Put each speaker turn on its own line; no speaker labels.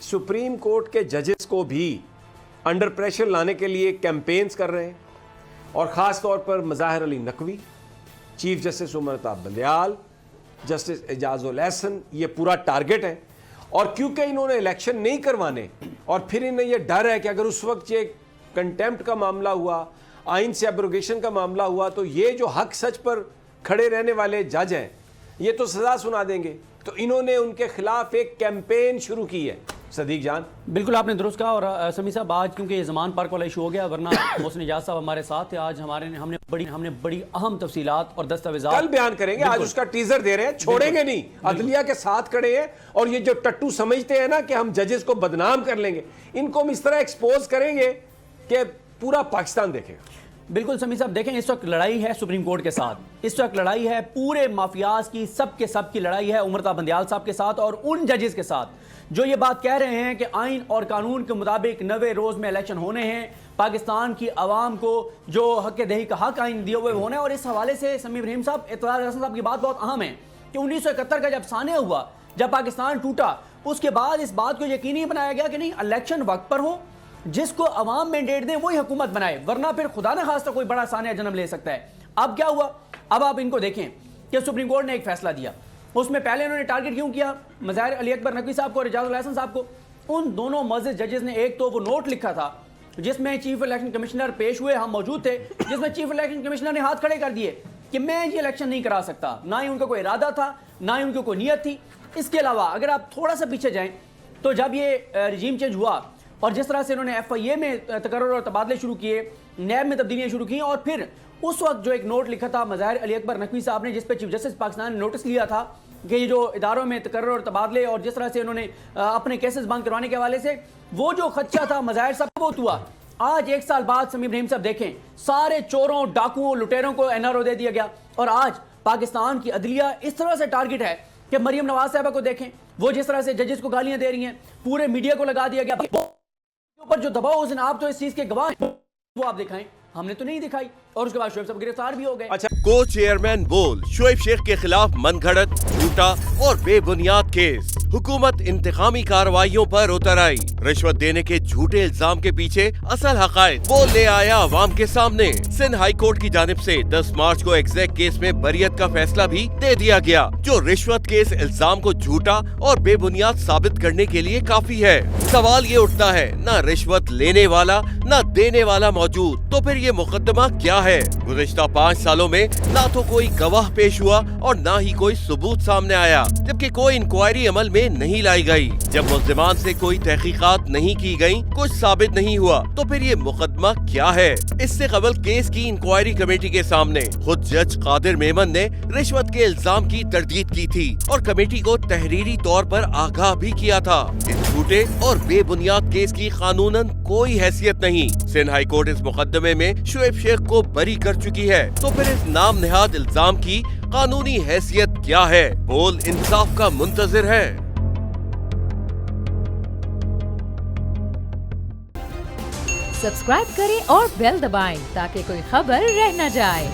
Supreme court کے ججز کو بھی انڈر پریشر لانے کے لیے کیمپینز کر رہے ہیں, اور خاص طور پر مظاہر علی نقوی, چیف جسٹس عمر الطاف بلیال, جسٹس اعجاز الاحسن, یہ پورا ٹارگٹ ہے. اور کیونکہ انہوں نے الیکشن نہیں کروانے, اور پھر انہیں یہ ڈر ہے کہ اگر اس وقت یہ کنٹیمپٹ کا معاملہ ہوا, آئین سے ایبروگیشن کا معاملہ ہوا, تو یہ جو حق سچ پر کھڑے رہنے والے جج ہیں یہ تو سزا سنا دیں گے. تو انہوں نے ان کے خلاف ایک کیمپین شروع کی ہے. صدیق جان,
بالکل آپ نے درست کہا. اور سمیع صاحب, آج کیونکہ یہ زمان پارک والا ایشو ہو گیا, ورنہ محسن اعجاز صاحب ہمارے ساتھ تھے. آج ہم نے بڑی اہم تفصیلات اور دستاویزات
کل بیان کریں گے. آج اس کا ٹیزر دے رہے ہیں, چھوڑیں گے نہیں, عدلیہ کے ساتھ کھڑے ہیں. اور یہ جو ٹٹو سمجھتے ہیں نا کہ ہم ججز کو بدنام کر لیں گے, ان کو ہم اس طرح ایکسپوز کریں گے کہ پورا پاکستان دیکھے گا.
بالکل سمیع صاحب, دیکھیں اس وقت لڑائی ہے سپریم کورٹ کے ساتھ, اس وقت لڑائی ہے پورے مافیاز کی, سب کی لڑائی ہے عمر الطاف بندیال صاحب کے ساتھ اور ان ججز کے ساتھ جو یہ بات کہہ رہے ہیں کہ آئین اور قانون کے مطابق 90 روز میں الیکشن ہونے ہیں, پاکستان کی عوام کو جو حق دہی کا حق آئین دیے ہوئے ہونے. اور اس حوالے سے سمیع ابراہیم صاحب, اعتراض حسن صاحب کی بات بہت اہم ہے کہ 1971 کا جب سانحہ ہوا, جب پاکستان ٹوٹا, اس کے بعد اس بات کو یقینی بنایا گیا کہ نہیں الیکشن وقت پر ہو, جس کو عوام مینڈیٹ دیں وہی حکومت بنائے, ورنہ پھر خدا نہ خواستہ کوئی بڑا سانحہ جنم لے سکتا ہے. اب کیا ہوا؟ اب آپ ان کو دیکھیں کہ سپریم کورٹ نے ایک فیصلہ دیا. اس میں پہلے انہوں نے ٹارگٹ کیوں کیا مظاہر علی اکبر نقوی صاحب کو اور اعجاز الاحسن صاحب کو. ان دونوں معزز ججز نے ایک تو وہ نوٹ لکھا تھا جس میں چیف الیکشن کمشنر پیش ہوئے, ہم موجود تھے, جس میں چیف الیکشن کمشنر نے ہاتھ کھڑے کر دیے کہ میں یہ الیکشن نہیں کرا سکتا. نہ ہی ان کا کوئی ارادہ تھا, نہ ہی ان کی کوئی نیت تھی. اس کے علاوہ اگر آپ تھوڑا سا پیچھے جائیں تو جب یہ رجیم چینج ہوا اور جس طرح سے انہوں نے ایف آئی اے میں تقرر اور تبادلے شروع کیے, نیب میں تبدیلیاں شروع کی, اور پھر اس وقت جو ایک نوٹ لکھا تھا مظاہر علی اکبر نقوی صاحب نے, جس پہ چیف جسٹس پاکستان نے نوٹس لیا تھا کہ یہ جو اداروں میں تقرر اور تبادلے اور جس طرح سے انہوں نے اپنے کیسز بند کروانے کے حوالے سے وہ جو خدشہ تھا مظاہر صاحب وہ ہوا. آج ایک سال بعد سمیع ابراہیم صاحب دیکھیں, سارے چوروں, ڈاکوؤں, لٹیروں کو این آر او دے دیا گیا. اور آج پاکستان کی عدلیہ اس طرح سے ٹارگٹ ہے کہ مریم نواز صاحبہ کو دیکھیں, وہ جس طرح سے ججز کو گالیاں دے رہی ہیں, پورے میڈیا کو لگا دیا گیا. اوپر جو دباؤ اس دن آپ تو اس چیز کے گواہ ہیں, وہ آپ دکھائیں, ہم نے تو نہیں دکھائی. اور اس کے بعد شعیب صاحب گرفتار بھی ہو گئے.
کو چیئرمین بول شعیب شیخ کے خلاف من گھڑت, جھوٹا اور بے بنیاد کیس. حکومت انتقامی کارروائیوں پر اتر آئی. رشوت دینے کے جھوٹے الزام کے پیچھے اصل حقائق وہ لے آیا عوام کے سامنے. سندھ ہائی کورٹ کی جانب سے 10 مارچ کو ایگزیکٹ کیس میں بریت کا فیصلہ بھی دے دیا گیا, جو رشوت کے اس الزام کو جھوٹا اور بے بنیاد ثابت کرنے کے لیے کافی ہے. سوال یہ اٹھتا ہے, نہ رشوت لینے والا نہ دینے والا موجود, تو پھر یہ مقدمہ کیا ہے؟ گزشتہ 5 سالوں میں نہ تو کوئی گواہ پیش ہوا اور نہ ہی کوئی ثبوت سامنے آیا, جبکہ کوئی انکوائری عمل میں نہیں لائی گئی. جب ملزمان سے کوئی تحقیقات نہیں کی گئیں, کچھ ثابت نہیں ہوا, تو پھر یہ مقدمہ کیا ہے؟ اس سے قبل کیس کی انکوائری کمیٹی کے سامنے خود جج قادر میمن نے رشوت کے الزام کی تردید کی تھی اور کمیٹی کو تحریری طور پر آگاہ بھی کیا تھا. اس جھوٹے اور بے بنیاد کیس کی قانوناً کوئی حیثیت نہیں. سندھ ہائی کورٹ اس مقدمے میں شعیب شیخ کو بری کر چکی ہے, تو پھر اس نام نہاد الزام کی قانونی حیثیت کیا ہے؟ بول انصاف کا منتظر ہے.
سبسکرائب کریں اور بیل دبائیں تاکہ کوئی خبر رہ نہ جائے.